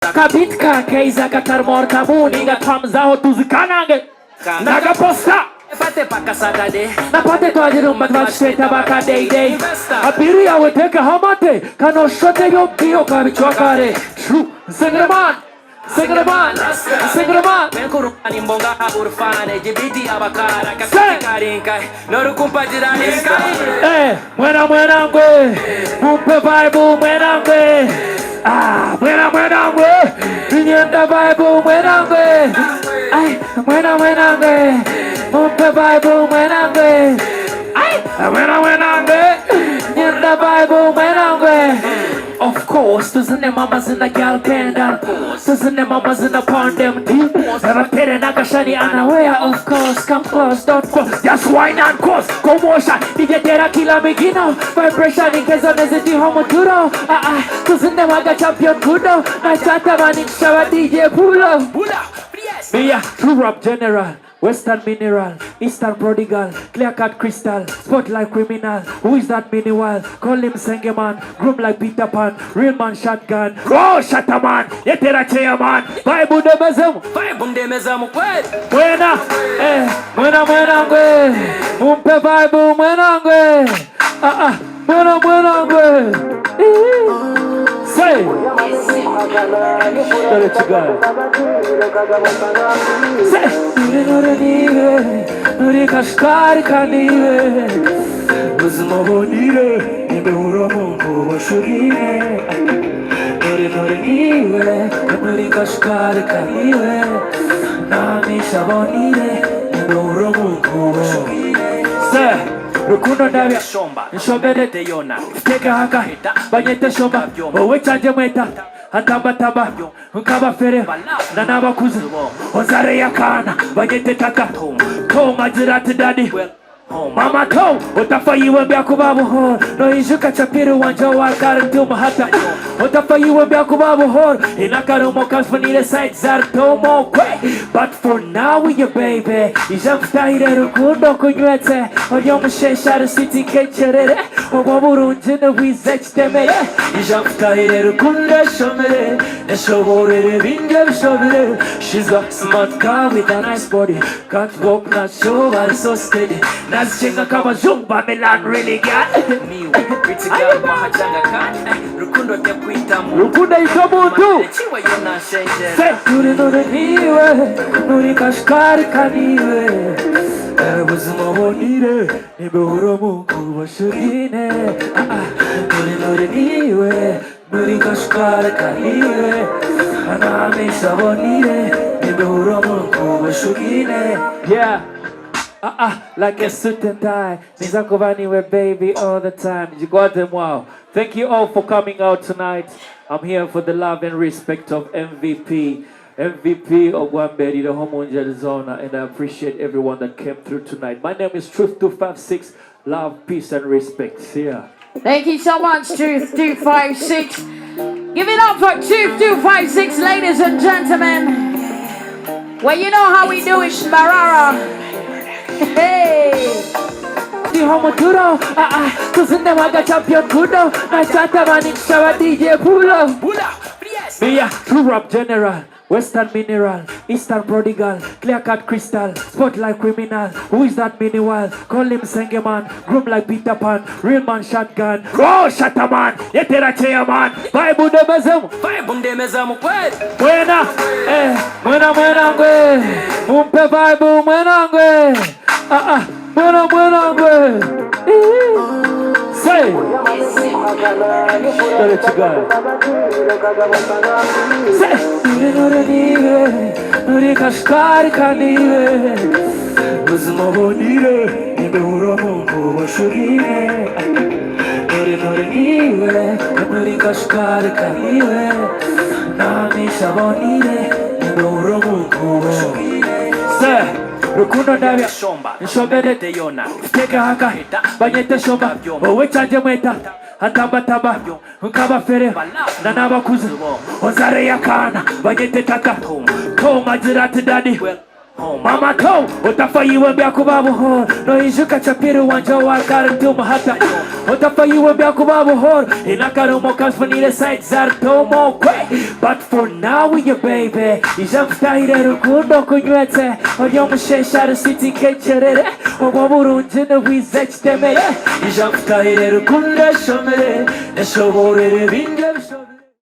Kabitka keiza katarmor kabuni gatamzaho tuzikanange naga posta Pate paka Saturday na pate kwa jirumba twasheta baka day day abiria weteka hamate kano shote yo kabichwakare Trruth Singleman Menkuru animbonga urfane jibiti abakara karinka noru kumpajira inka mwena ngwe mumpe vibe mwena ngwe mwena ngwe ninyenda vibe mwena ngwe mwena ngwe mumpe vibe mwena ngwe mwena ngwe ninyenda vibe mwena ngwe. Of course, tuzine mamas in the gal panda. Tuzine mamas in the pond them deep. Never pere nakashani anaware. Of course, come close, don't cross. Just wine and cross. Commotion, nigetera kila migino. Vibration in case of neziti homoturo. Tuzine maga champion kudo. Na chata manik shawa DJ Pulo. Me a true rap general. Western mineral, Eastern prodigal, clear cut crystal, spotlight criminal. Who is that minimal? Call him Sengeman, groom like Peter Pan, real man shotgun. Oh, shatter man, yetera cheya man. Vibe demezam, Mwena ngwe, mumpe vibe mwena ngwe. Mwena ngwe. Say, tell it to God. Say, Nuri kashkari kaniwe, Uzmobonire, Nibeuro mungu washurine. Nuri kashkari kaniwe, Nami shabonire, Nibeuro mungu washurine. Say, Rukundo ndabya nshobere teyona teka haka banyete shomba wowe canje mweta hatamba nkaba fere na nabakuze ozare yakana banyete tata toma jirati dadi Mama to utafayiwe mbya kubabuhoro no ijuka chapiri wanja wakari tuma hata utafayiwe mbya kubabuhoro inakarumo kasfunire side zartomo kwe. But for now we your baby ijamftahire rukundo kunywete onyomusheshare city kecherere obaburunjine wizechtemere ijamftahire rukundo shomere eshoborere binge bishobere. She's a smart girl with a nice body, can't walk not show but so steady. Chinga kama zumba Milan really got me pretty girl mahachanga kan rukundo tekuita mu rukundo itobu tu say nuri kashkari kaniwe buzima bonire nibeuro mungu washurine nuri kashkari kaniwe anami sabonire nibeuro mungu washurine. Yeah. Like a suit and tie. Nizakovani we baby all the time. You got them, wow. Thank you all for coming out tonight. I'm here for the love and respect of MVP of Wamberi, the Homo Arizona, and I appreciate everyone that came through tonight. My name is Trruth 256. Love, peace, and respect. See ya. Thank you so much, Trruth 256. Give it up for Trruth 256, ladies and gentlemen. Well, you know how we do it, Barara. Hey! The homoturo, tuzine maga champion kudo, na chata manik shawa DJ Pulo. Me a true rap general, Western mineral, Eastern prodigal, clear cut crystal, spotlight criminal. Who is that minimal? Call him Sengeman, groom like Peter Pan, real man shotgun. Oh, shatter man, yetera cheya man. Vibe demezam, Mwena ngwe, mumpe vibe mwena ngwe. Mwena ngwe. Say, tell it to God. Say, nuri kashkari kaniwe, Uzmobonire, nibeuro mungu washurine. Nuri kashkari kaniwe, nami shabonire, nibeuro mungu washurine. Say, rukundo ndabya nshobere teyona teka haka banyete shomba wowe canje mweta hatamba nkaba fere na nabakuze ozare yakana banyete tata toma jirati dadi Mama ko utafayiwe byakuba buhoro noyijuka chapiru wanje wakarutuma hata utafayiwe byakuba buhoro inakarumo kasfunire site zartomo kwe but for now with your baby ijamfutahire rukundo kunywetse oryo mushesha rusiti kecherere obwo burungi nibwize kitemere ijamfutahire rukundo shomere neshoborere binge